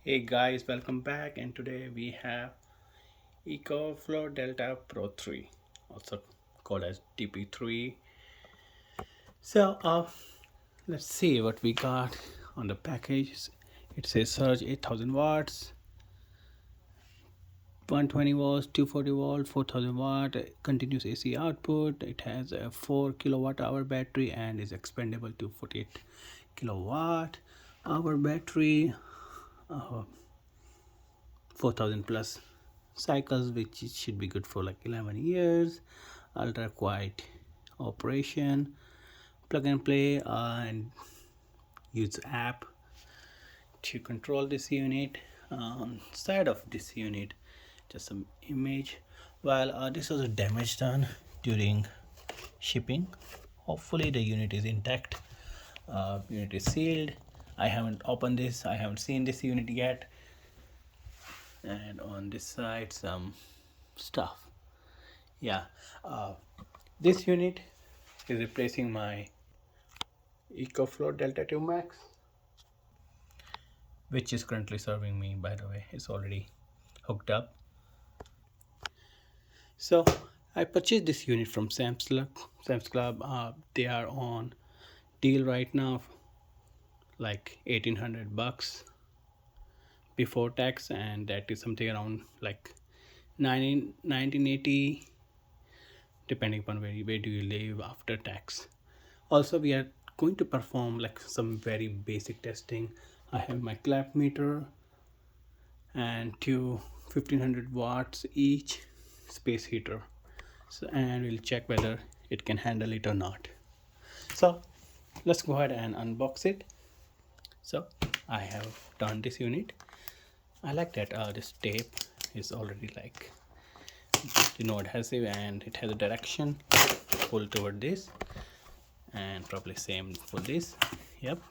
Hey guys, welcome back, and today we have Ecoflow Delta Pro 3, also called as DP3. So let's see what we got on the package. It says surge 8000 watts, 120 volts, 240 volt, 4000 watt continuous AC output. It has a 4 kilowatt hour battery and is expandable to 48 kilowatt hour battery. 4000 plus cycles, which should be good for like 11 years. Ultra quiet operation, plug and play, and use app to control this unit. Side of this unit, just some image. Well, this was a damage done during shipping. Hopefully the unit is intact. Unit is sealed. I haven't opened this, I haven't seen this unit yet. And on this side some stuff. Yeah, this unit is replacing my Ecoflow Delta 2 Max, which is currently serving me. By the way, it's already hooked up. So I purchased this unit from Sam's Club. They are on deal right now, like $1,800 before tax, and that is something around like 1980, depending upon where do you live after tax. Also, we are going to perform like some very basic testing. I have my clap meter and two 1500 watts each space heater, and we'll check whether it can handle it or not. So let's go ahead and unbox it. So I have done this unit. I like that this tape is already like adhesive, and it has a direction pull toward this, and probably same for this. Yep.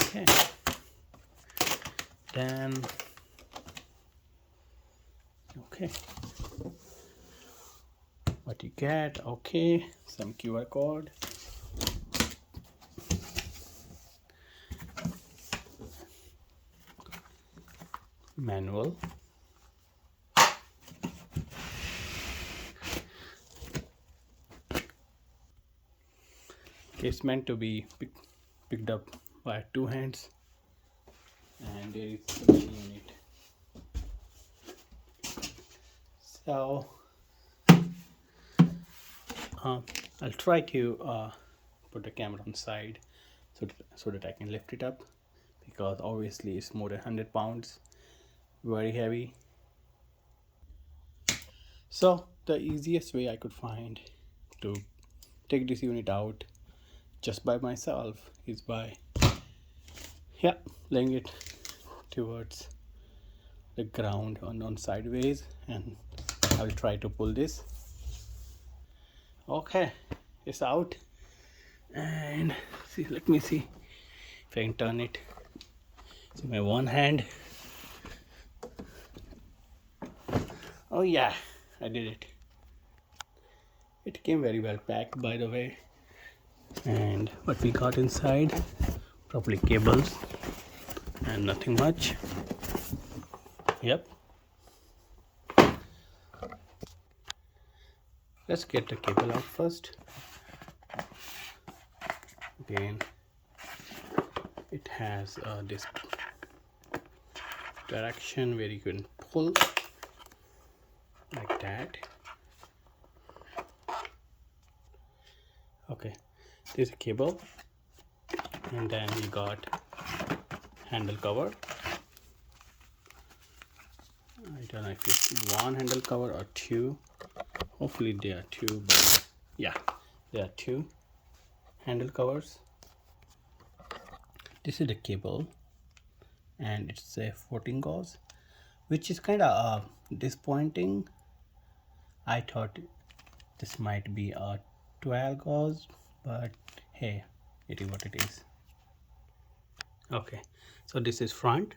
Okay, then okay, what you get. Okay, some QR code, manual, it's meant to be picked up by two hands, and there is the unit. So I'll try to put the camera on side so that I can lift it up, because obviously it's more than 100 pounds, very heavy. So the easiest way I could find to take this unit out just by myself is by laying it towards the ground on sideways, and I will try to pull this. Okay, it's out, and see, let me see if I can turn it. So my one hand. Oh yeah, I did it. It came very well packed, by the way. And what we got inside, probably cables and nothing much. Yep. Let's get the cable out first. Again, it has this direction where you can pull like that. Okay, there's a cable, and then we got handle cover. I don't know if it's one handle cover or two. Hopefully there are two, but yeah, there are two handle covers. This is the cable, and it's a 14 gauge, which is kind of disappointing. I thought this might be a 12 gauge, but hey, it is what it is. Okay, so this is front.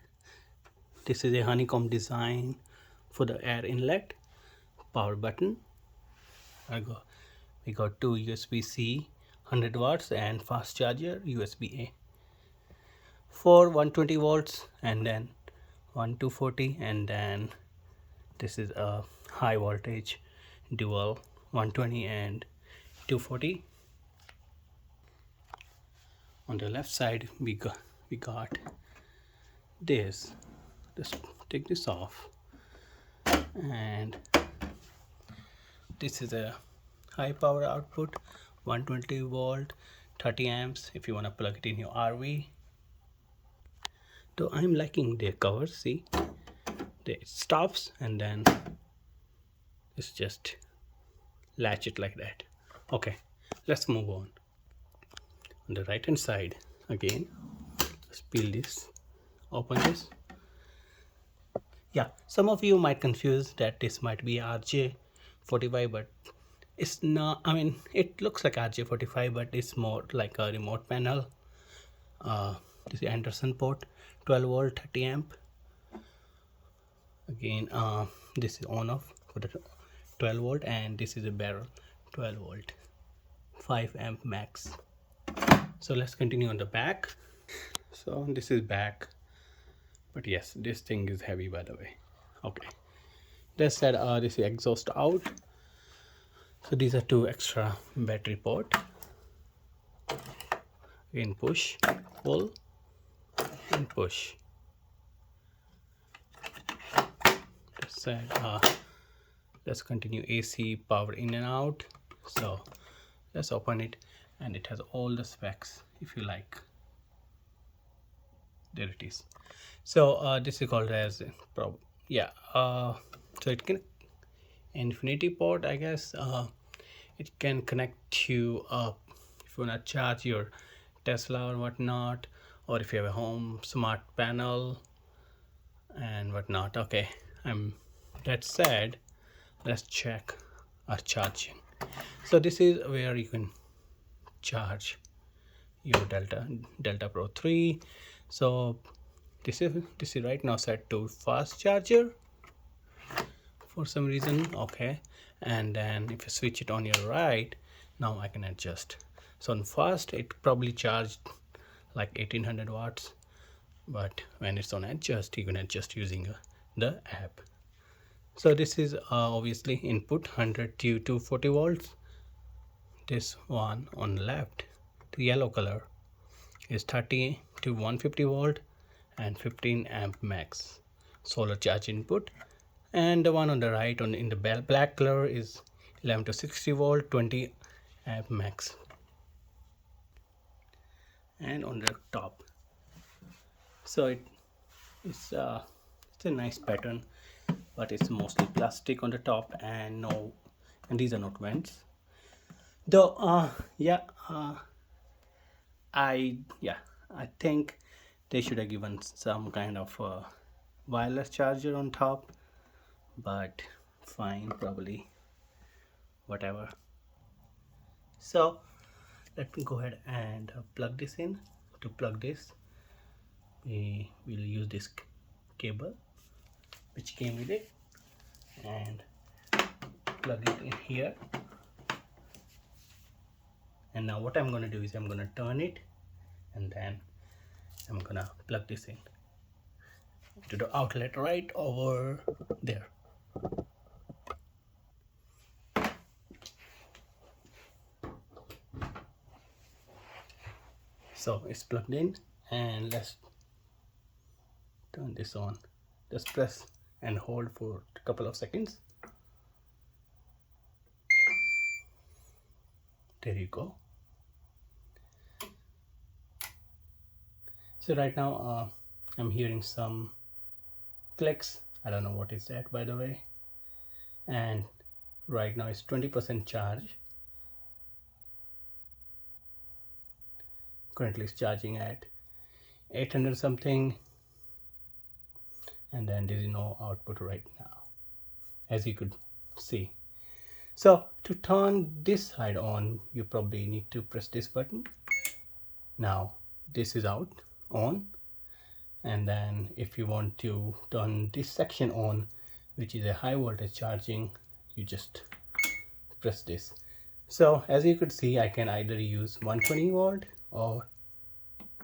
This is a honeycomb design for the air inlet, power button. We got two USB-C 100 watts and fast charger USB-A. 4 120 volts, and then 1 240, and then this is a high voltage dual 120 and 240. On the left side we got this. Let's take this off, and this is a high power output 120 volt 30 amps if you want to plug it in your RV. So I'm liking their covers. See, it stops and then it's just latch it like that. Okay, let's move on. On the right hand side again, let's peel this, open this. Yeah, some of you might confuse that this might be RJ45, but it's not. I mean, it looks like RJ45, but it's more like a remote panel. This is Anderson port, 12 volt 30 amp. Again, this is on off for the 12 volt, and this is a barrel 12 volt 5 amp max. So let's continue on the back. So this is back, but yes, this thing is heavy, by the way. Okay, that said, this is exhaust out. So these are two extra battery port. Again, push, pull, and push. That said, let's continue AC power in and out. So let's open it, and it has all the specs if you like. There it is. So this is called as so it can infinity port, I guess. It can connect to if you want to charge your Tesla or whatnot, or if you have a home smart panel and whatnot. Okay, that said, let's check our charging. So this is where you can charge your Delta Pro 3. So this is right now set to fast charger for some reason. Okay, and then if you switch it on your right, now I can adjust. So on fast it probably charged like 1800 watts, but when it's on adjust, you can adjust using the app. So this is obviously input 100 to 240 volts. This one on the left, the yellow color, is 30 to 150 volt and 15 amp max solar charge input. And the one on the right, in the black color, is 11 to 60 volt 20 amp max. And on the top, so it's a nice pattern, but it's mostly plastic on the top, and these are not vents though. I think they should have given some kind of wireless charger on top, but fine, probably whatever. So let me go ahead and plug this in. To plug this, we will use this cable which came with it and plug it in here. And now what I'm going to do is I'm going to turn it, and then I'm going to plug this in to the outlet right over there. So it's plugged in, and let's turn this on. Just press and hold for a couple of seconds. There you go. So right now I'm hearing some clicks. I don't know what is that, by the way. And right now it's 20% charge. Currently it's charging at 800 something, and then there is no output right now, as you could see. So to turn this side on, you probably need to press this button. Now this is on, and then if you want to turn this section on, which is a high voltage charging, you just press this. So as you could see, I can either use 120 volt or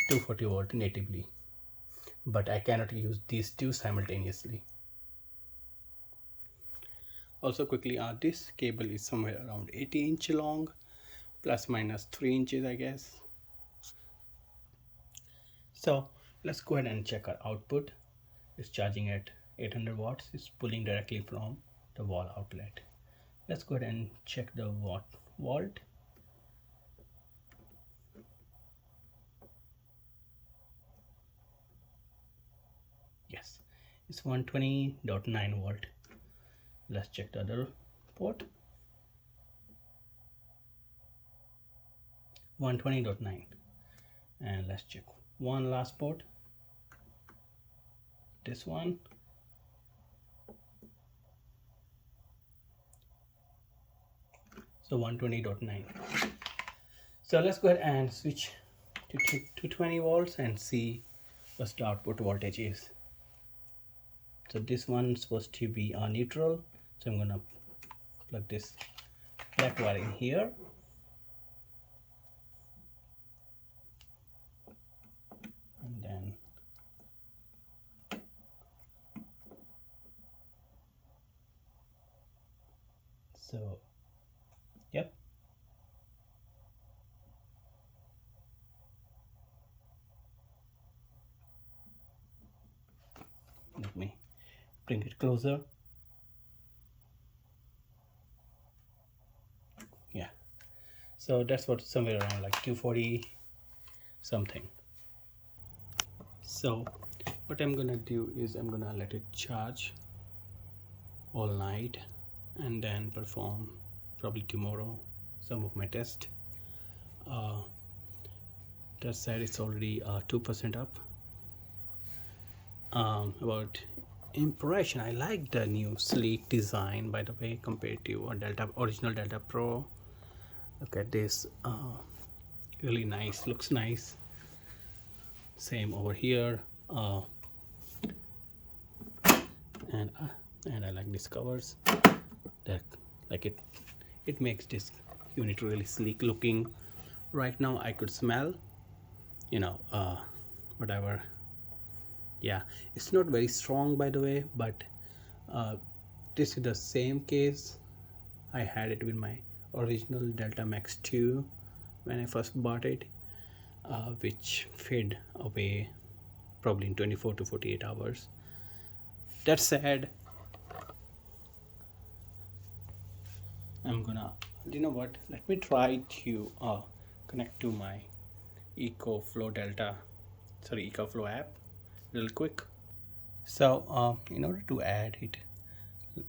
240 volt natively. but I cannot use these two simultaneously. Also quickly, this cable is somewhere around 80-inch long, plus minus 3 inches I guess. So let's go ahead and check our output. It's charging at 800 watts. It's pulling directly from the wall outlet. Let's go ahead and check the volt. Yes, it's 120.9 volt. Let's check the other port. 120.9. And let's check one last port, this one. So 120.9. So let's go ahead and switch to 220 volts and see what the output voltage is. So this one's supposed to be neutral, so I'm gonna plug this black wire in here, and then so yep. Let me bring it closer. Yeah, so that's what, somewhere around like 240 something. So what I'm gonna do is I'm gonna let it charge all night and then perform probably tomorrow some of my test. That said, it's already 2% up. About impression, I like the new sleek design, by the way, compared to a original Delta Pro. Look at this, really nice, looks nice. Same over here, and I like these covers. That like it makes this unit really sleek looking. Right now I could smell, whatever. Yeah, it's not very strong, by the way, but this is the same case. I had it with my original Delta Max 2 when I first bought it, which fade away probably in 24 to 48 hours. That said, I'm gonna, you know what, let me try to connect to my Ecoflow app real quick. So in order to add it,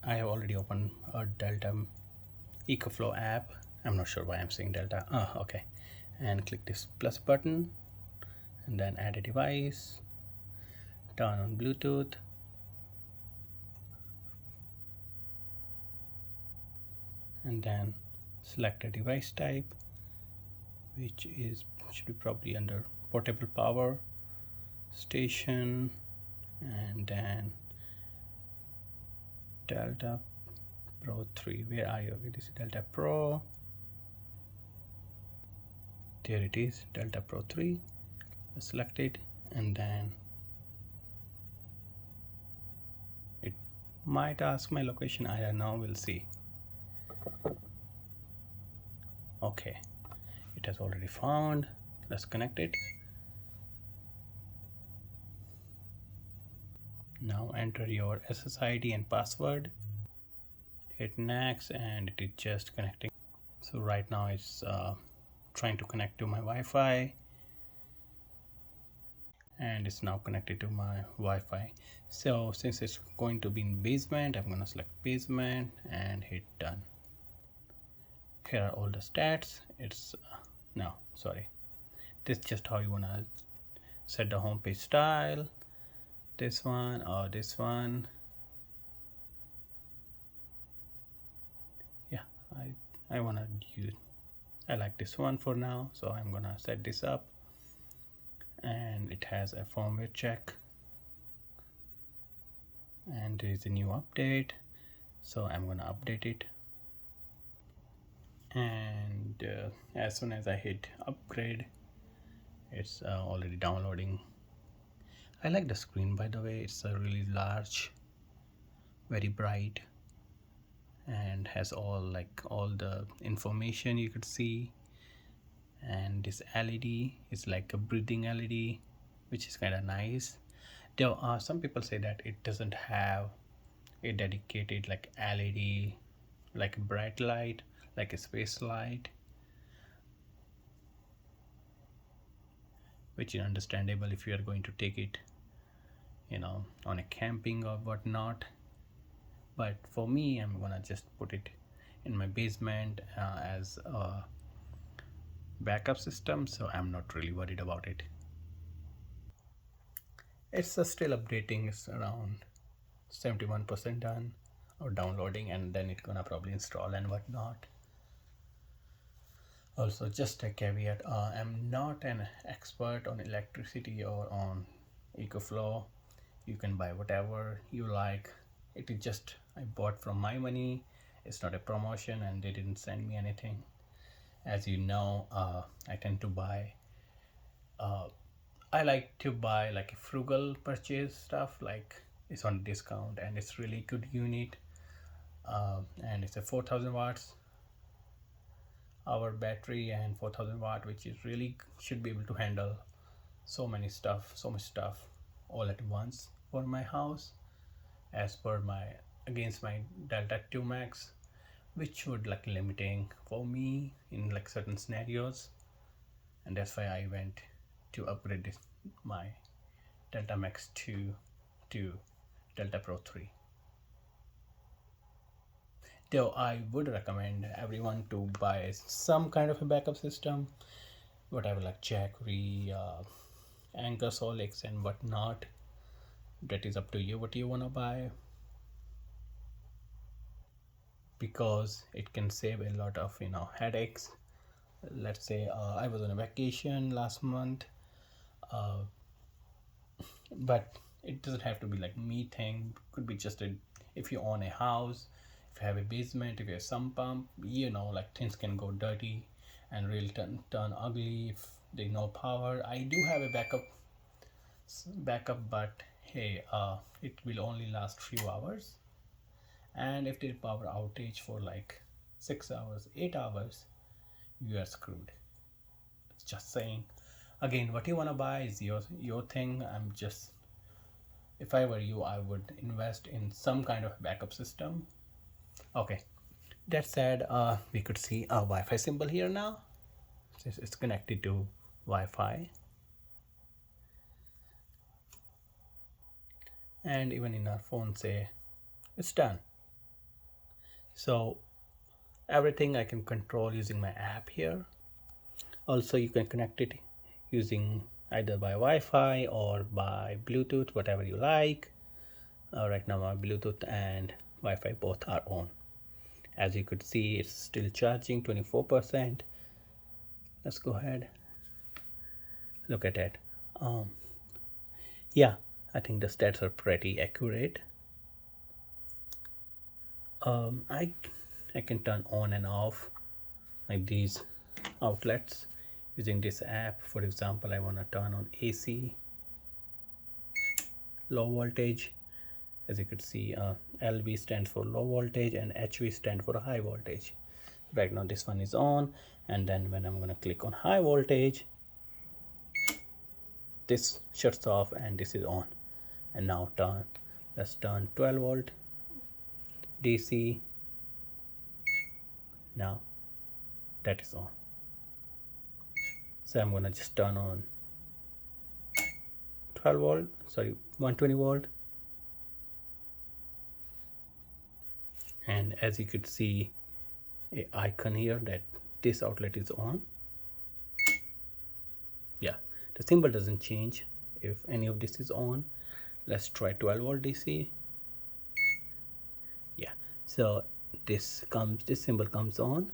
I have already opened a Delta Ecoflow app. I'm not sure why I'm saying Delta. Okay, and click this plus button and then add a device, turn on Bluetooth, and then select a device type, which should be probably under portable power station, and then Delta Pro 3. Where are you? This is Delta Pro. There it is, Delta Pro 3. Select it, and then it might ask my location. I don't know, we'll see. Okay, it has already found. Let's connect it. Now enter your SSID and password. Hit next, and it is just connecting. So right now it's trying to connect to my Wi-Fi, and it's now connected to my Wi-Fi. So since it's going to be in basement, I'm gonna select basement and hit done. Here are all the stats. It's no, sorry, this is just how you wanna set the homepage style. This one or this one. Yeah, I wanna use, I like this one for now, so I'm gonna set this up. And it has a firmware check, and there is a new update, so I'm gonna update it. And as soon as I hit upgrade, it's already downloading. I like the screen, by the way. It's a really large, very bright, and has all the information you could see. And this LED is like a breathing LED, which is kind of nice. There are some people say that it doesn't have a dedicated like LED, like a bright light, like a space light, which is understandable if you are going to take it, on a camping or whatnot. But for me, I'm gonna just put it in my basement as a backup system, so I'm not really worried about it. It's still updating. It's around 71% done or downloading, and then it's gonna probably install and whatnot. Also, just a caveat, I'm not an expert on electricity or on Ecoflow. You can buy whatever you like. It is just I bought from my money. It's not a promotion, and they didn't send me anything. As you know, I tend to buy I like to buy like a frugal purchase stuff, like it's on discount and it's really good unit. And it's a 4000 watts hour battery and 4000 watt, which is really should be able to handle so much stuff all at once for my house, as per my against my Delta 2 Max, which would like limiting for me in like certain scenarios. And that's why I went to upgrade my Delta Max 2 to Delta Pro 3. Though I would recommend everyone to buy some kind of a backup system, whatever, like jackery, Anchor Solix and whatnot. That is up to you what you want to buy, because it can save a lot of headaches. Let's say I was on a vacation last month, but it doesn't have to be like me thing. Could be just if you own a house, if you have a basement, if you have some pump, like things can go dirty and really turn ugly if there's no power. I do have a backup, but hey, it will only last few hours, and if there's power outage for like 6 hours, 8 hours, you are screwed. Just saying. Again, what you want to buy is your thing. If I were you, I would invest in some kind of backup system. Okay, that said, we could see a Wi-Fi symbol here now. It's connected to Wi-Fi, and even in our phone say it's done. So everything I can control using my app here. Also, you can connect it using either by Wi-Fi or by Bluetooth, whatever you like. Right now my Bluetooth and Wi-Fi both are on. As you could see, it's still charging 24%. Let's go ahead, look at it. Yeah, I think the stats are pretty accurate. I can turn on and off like these outlets using this app. For example, I want to turn on AC, low voltage. As you could see, LV stands for low voltage and HV stands for high voltage. Right now this one is on, and then when I'm going to click on high voltage, this shuts off and this is on. And now let's turn 12 volt DC. Now that is on. So I'm gonna just turn on 120 volt, and as you could see a icon here that this outlet is on. Yeah, the symbol doesn't change if any of this is on. Let's try 12 volt DC. Yeah, so this symbol comes on.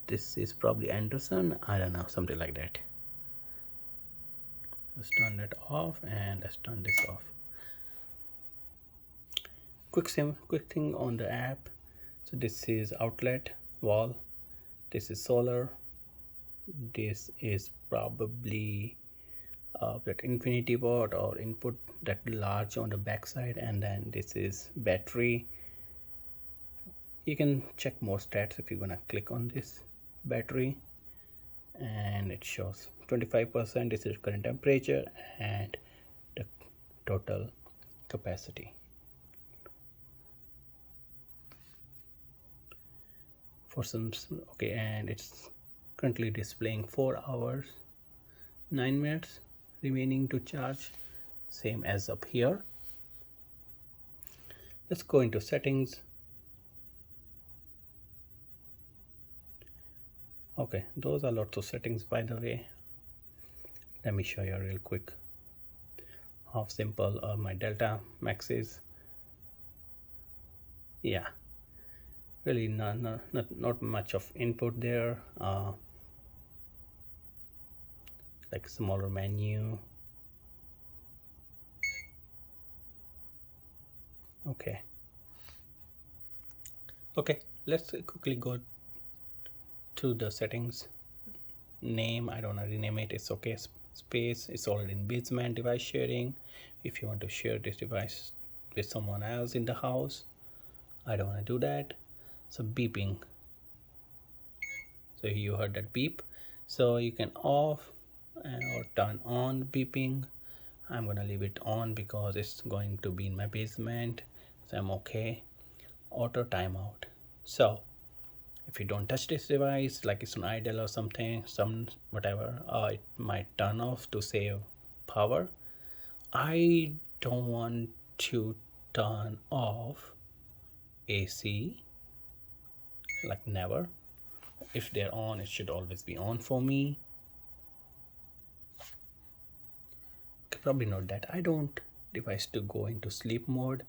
This is probably Anderson, I don't know, something like that. Let's turn that off and let's turn this off. Quick thing on the app. So this is outlet wall, this is solar, this is probably that infinity word or input that large on the back side, and then this is battery. You can check more stats if you're gonna click on this battery, and it shows 25%. This is current temperature and the total capacity. For some, okay, and it's currently displaying 4 hours 9 minutes remaining to charge, same as up here. Let's go into settings. Okay, those are lots of settings, by the way. Let me show you real quick how simple my Delta Max is. Yeah, really not much of input there. Like smaller menu. Okay, let's quickly go to the settings. Name, I don't want to rename it, it's okay. Space, it's already in basement. Device sharing, if you want to share this device with someone else in the house, I don't want to do that. So beeping, so you heard that beep, so you can off or turn on beeping. I'm gonna leave it on because it's going to be in my basement, so I'm okay. Auto timeout, so if you don't touch this device, like it's an idle or something, some whatever, it might turn off to save power. I don't want to turn off AC, like never. If they're on, it should always be on for me. Okay, probably not that. I don't device to go into sleep mode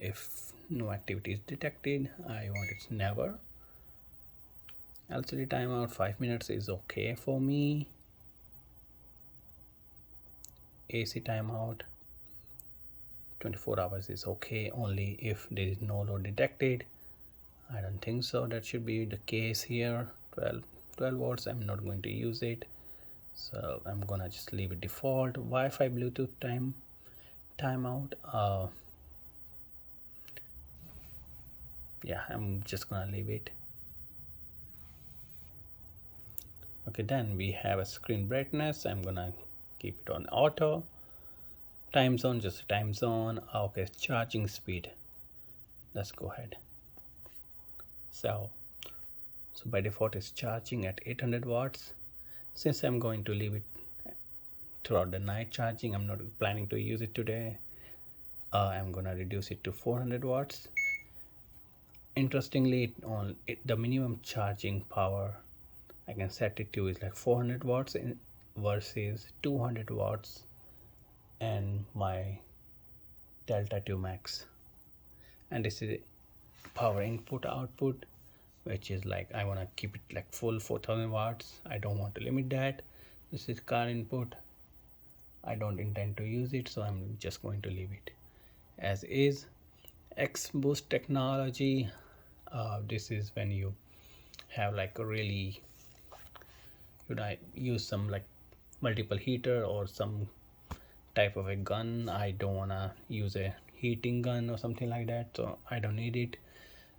if no activity is detected. I want it never. LCD timeout 5 minutes is okay for me. AC timeout 24 hours is okay only if there is no load detected. I don't think so that should be the case here. 12 volts, I'm not going to use it, so I'm gonna just leave it default. Wi-Fi Bluetooth timeout, yeah, I'm just gonna leave it. Okay, then we have a screen brightness. I'm gonna keep it on auto. Time zone, just a time zone. Okay, charging speed, let's go ahead. So by default it's charging at 800 watts. Since I'm going to leave it throughout the night charging, I'm not planning to use it today, I'm gonna reduce it to 400 watts. Interestingly, the minimum charging power I can set it to is like 400 watts versus 200 watts and my Delta 2 Max. And this is power input output, which is like I want to keep it like full 4000 watts. I don't want to limit that. This is car input. I don't intend to use it, so I'm just going to leave it as is. X boost technology, this is when you have like a really, should I use some like multiple heater or some type of a gun. I don't want to use a heating gun or something like that, so I don't need it.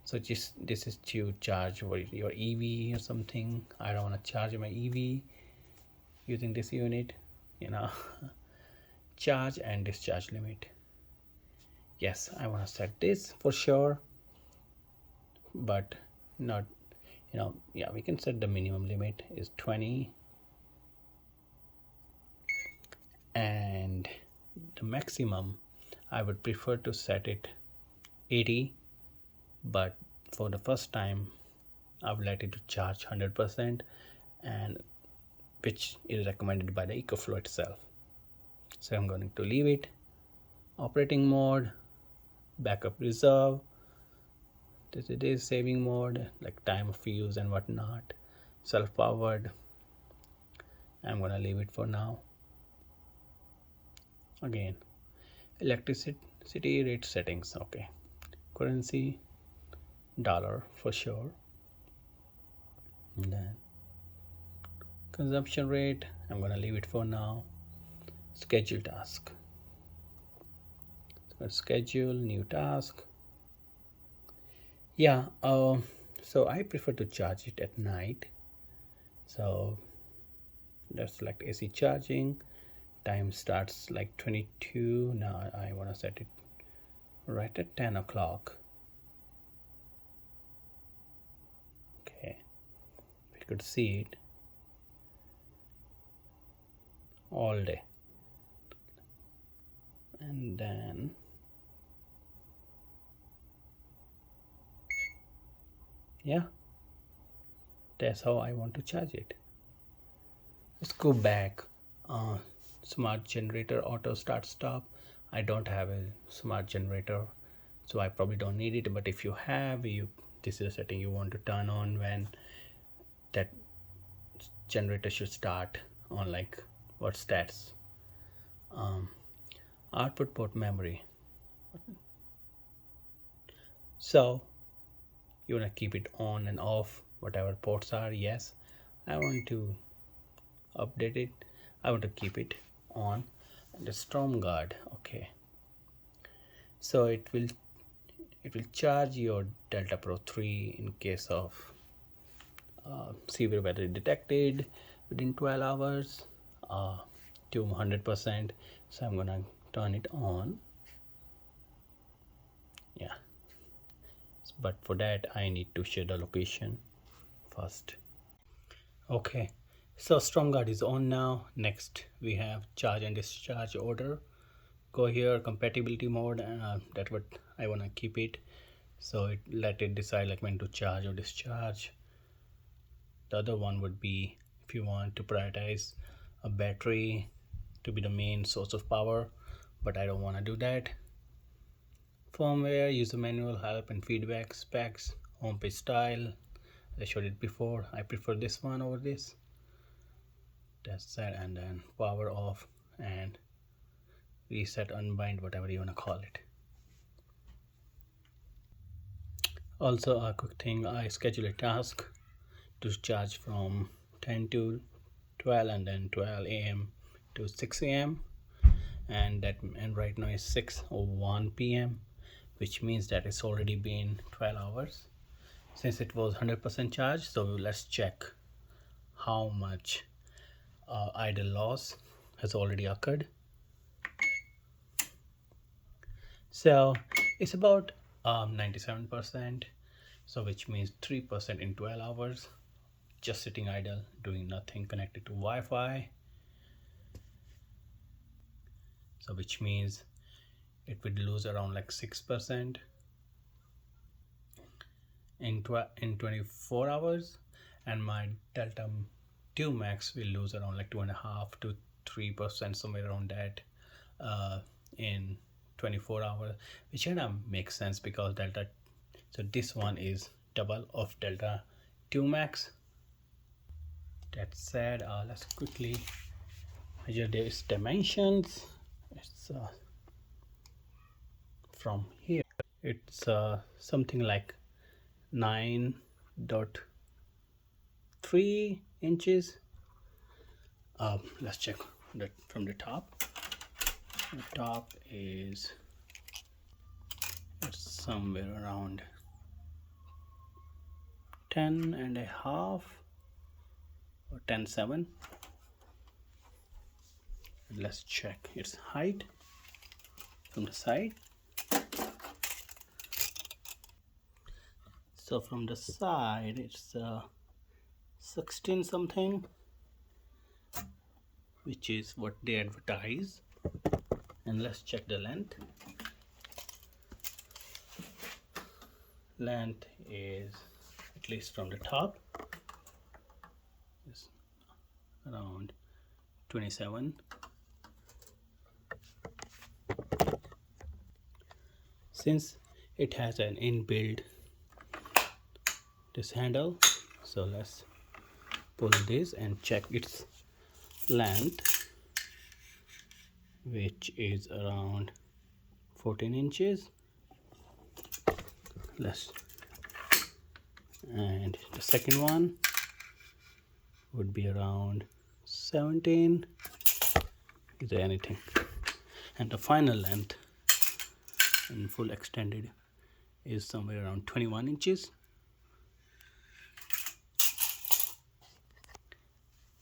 So just this is to charge your EV or something. I don't want to charge my EV using this unit, you know. Charge and discharge limit, yes, I want to set this for sure, but not, yeah, we can set the minimum limit is 20, and the maximum I would prefer to set it 80, but for the first time I would like it to charge 100%, and which is recommended by the Ecoflow itself. So I'm going to leave it. Operating mode, backup reserve, this it is saving mode, like time of use and whatnot. Self-powered, I'm gonna leave it for now. Again, electricity rate settings, okay. Currency, dollar for sure. And then consumption rate, I'm gonna leave it for now. schedule task. So schedule new task. Yeah, so I prefer to charge it at night. So let's select AC charging. Time starts like 22. Now I want to set it right at 10 o'clock. Okay, we could see it all day. And then yeah, that's how I want to charge it. Let's go back. Smart generator auto start stop. I don't have a smart generator, so I probably don't need it, but if you have, this is a setting you want to turn on when that generator should start on, like what stats. Output port memory. So you want to keep it on and off, whatever ports are. Yes, I want to update it. I want to keep it on. And the storm guard. Okay, so it will charge your Delta Pro 3 in case of severe weather detected within 12 hours to 100%. So I'm gonna turn it on. Yeah, but for that I need to share the location first. Okay, so storm guard is on now. Next we have charge and discharge order. Go here, compatibility mode, that's what I want to keep it. So let it decide like when to charge or discharge. The other one would be if you want to prioritize a battery to be the main source of power, but I don't want to do that. Firmware, user manual, help and feedback, specs, homepage style. I showed it before. I prefer this one over this. That's that. And then power off and reset, unbind, whatever you want to call it. Also a quick thing, I schedule a task to charge from 10 to 12 and then 12 a.m. to 6 a.m. and right now is 6:01 p.m., which means that it's already been 12 hours since it was 100% charged. So let's check how much idle loss has already occurred. So it's about 97%, so which means 3% in 12 hours just sitting idle, doing nothing, connected to Wi-Fi. So which means it would lose around like 6% in 24 hours, and my Delta 2 Max will lose around like 2.5 to 3%, somewhere around that, in 24 hours, which kind of makes sense because Delta, so this one is double of Delta 2 Max. That said, let's quickly measure these dimensions. It's from here, it's something like 9.3 inches. Let's check that from the top. The top is, it's somewhere around 10.5 or 10.7. Let's check its height from the side. So from the side it's 16 something, which is what they advertise. And let's check the length. Length is, at least from the top, is around 27. Since it has an inbuilt this handle, so let's pull this and check its length, which is around 14 inches. And the second one would be around 17, is there anything. And the final length in full extended is somewhere around 21 inches.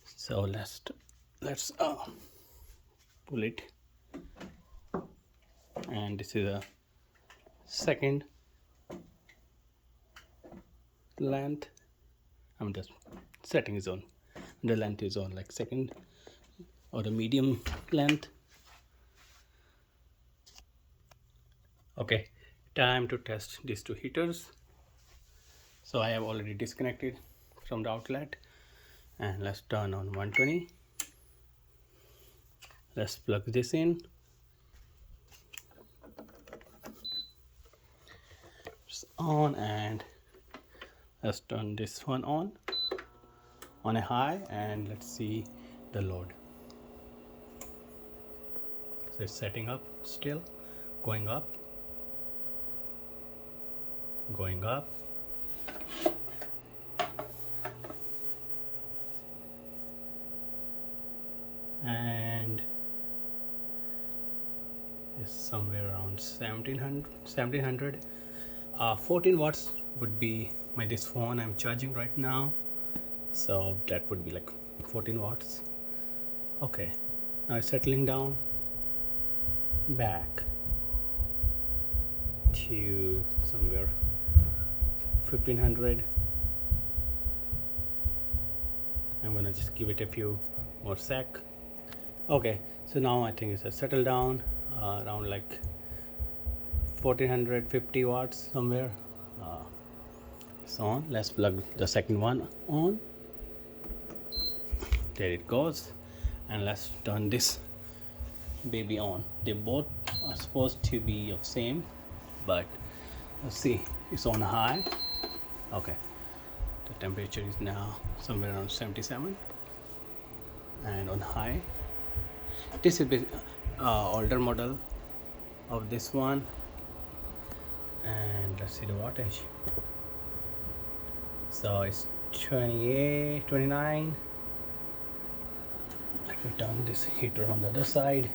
So let's pull it, and this is a second length. I'm just setting is on, the length is on like second or the medium length. Okay, time to test these two heaters. So I have already disconnected from the outlet, and let's turn on 120. Let's plug this in. It's on, and let's turn this one on a high, and let's see the load. So it's setting up, still going up, going up, and is somewhere around 1700. 14 watts would be this phone I'm charging right now, so that would be like 14 watts. Okay, now it's settling down back to somewhere 1500. I'm gonna just give it a few more sec. Okay, so now I think it's settled down around like 1450 watts somewhere. It's on. Let's plug the second one on. There it goes, and let's turn this baby on. They both are supposed to be of same, but let's see. It's on high. Okay, the temperature is now somewhere around 77, and on high. This is older model of this one, and let's see the wattage. So it's 28, 29. Let me turn this heater on the other side.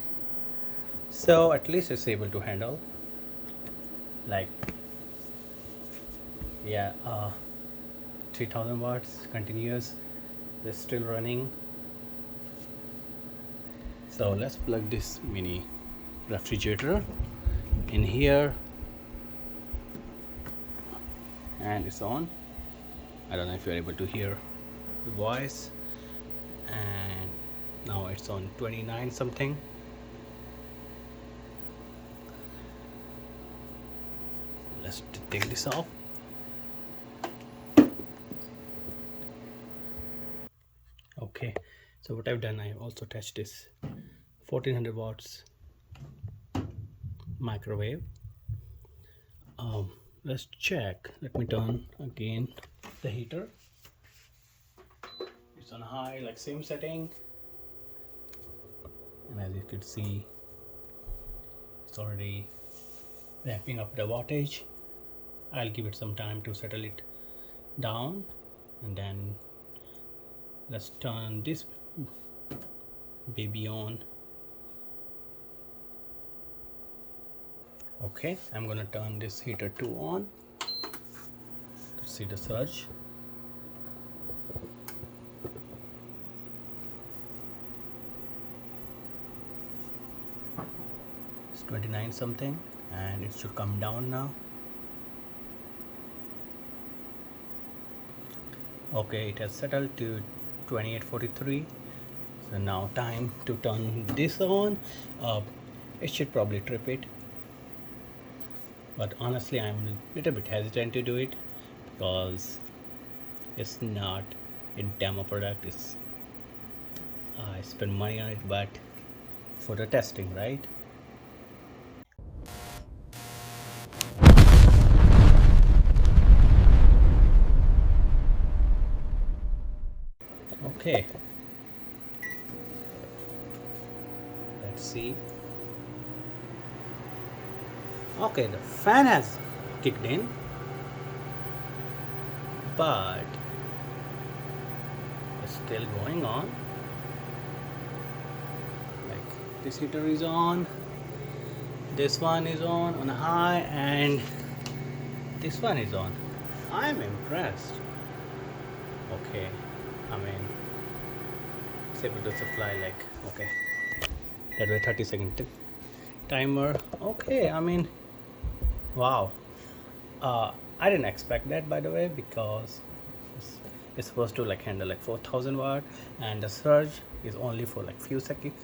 So at least it's able to handle like 3000 watts continuous. It's still running. So let's plug this mini refrigerator in here, and it's on. I don't know if you're able to hear the voice, and now it's on 29 something. Let's take this off. Okay, so what I've done, I also touched this 1400 watts microwave. Let's check. Let me turn again the heater. It's on high, like same setting, and as you can see, it's already ramping up the wattage. I'll give it some time to settle it down, and then let's turn this baby on. Okay, I'm gonna turn this heater 2 on. Let's see the surge. It's 29 something, and it should come down now. Okay, it has settled to 2843. So now time to turn this on. It should probably trip it, but honestly I'm a little bit hesitant to do it because it's not a demo product. It's I spend money on it, but for the testing, right? Okay, let's see. Okay, the fan has kicked in, but it's still going on. Like This heater is on, this one is on high, and this one is on. I'm impressed. Okay, I mean, it's able to supply like, okay, that way 30-second timer. Okay, I mean, wow. I didn't expect that, by the way, because it's, it's supposed to like handle like 4000 watt, and the surge is only for like few seconds,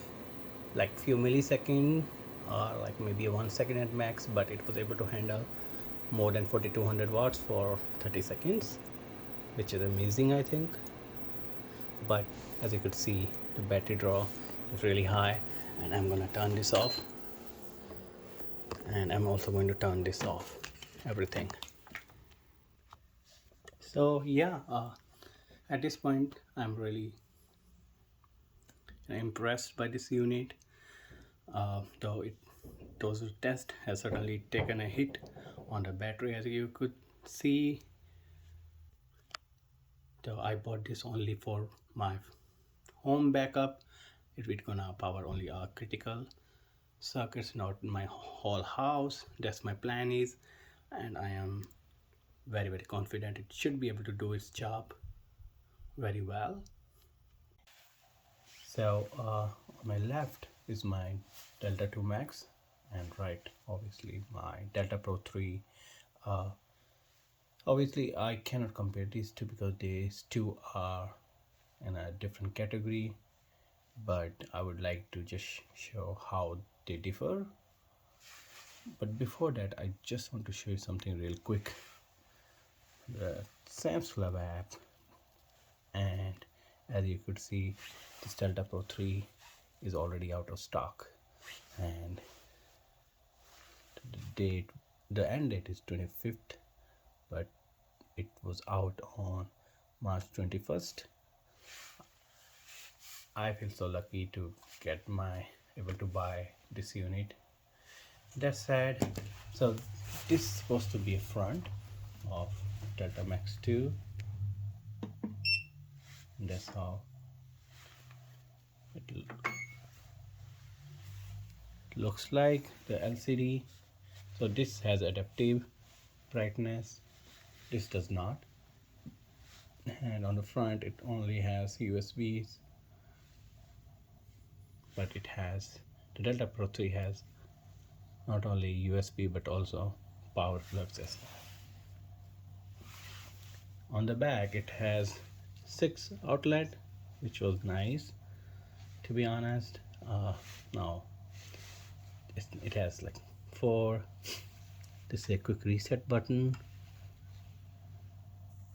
like few millisecond, or like maybe 1 second at max, but it was able to handle more than 4200 watts for 30 seconds, which is amazing, I think. But as you could see, the battery draw is really high, and I'm gonna turn this off, and I'm also going to turn this off, everything. So yeah, at this point I'm really impressed by this unit. Though those test has certainly taken a hit on the battery, as you could see. So I bought this only for my home backup. It's gonna power only our critical circuits, not my whole house. That's my plan is, and I am very confident it should be able to do its job very well. So on my left is my Delta 2 Max, and right obviously my Delta Pro 3. Obviously I cannot compare these two because these two are in a different category, but I would like to just show how they differ. But before that, I just want to show you something real quick. The Sam's Club app, and as you could see, this Delta Pro 3 is already out of stock, and the end date is 25th, but it was out on March 21st. I feel so lucky to get able to buy this unit. That said, so this is supposed to be a front of Delta Max 2. That's how it looks like, the LCD. So this has adaptive brightness, this does not. And on the front it only has USBs, but it has, the Delta Pro 3 has not only USB but also power plugs as well. On the back it has 6 outlet, which was nice, to be honest. Now it has like 4. This is a quick reset button.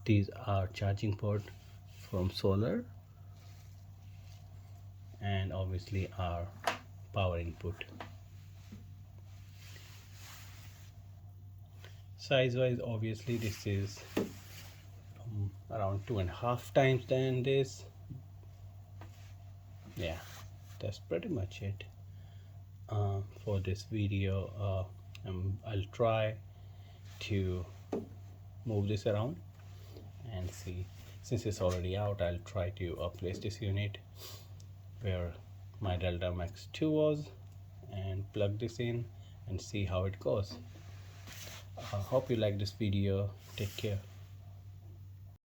These are charging port from solar, and obviously our power input. Size wise, obviously this is around 2.5 times than this. Yeah, that's pretty much it for this video. I'll try to move this around and see. Since it's already out, I'll try to place this unit where my Delta Max 2 was and plug this in and see how it goes. Hope you like this video. Take care.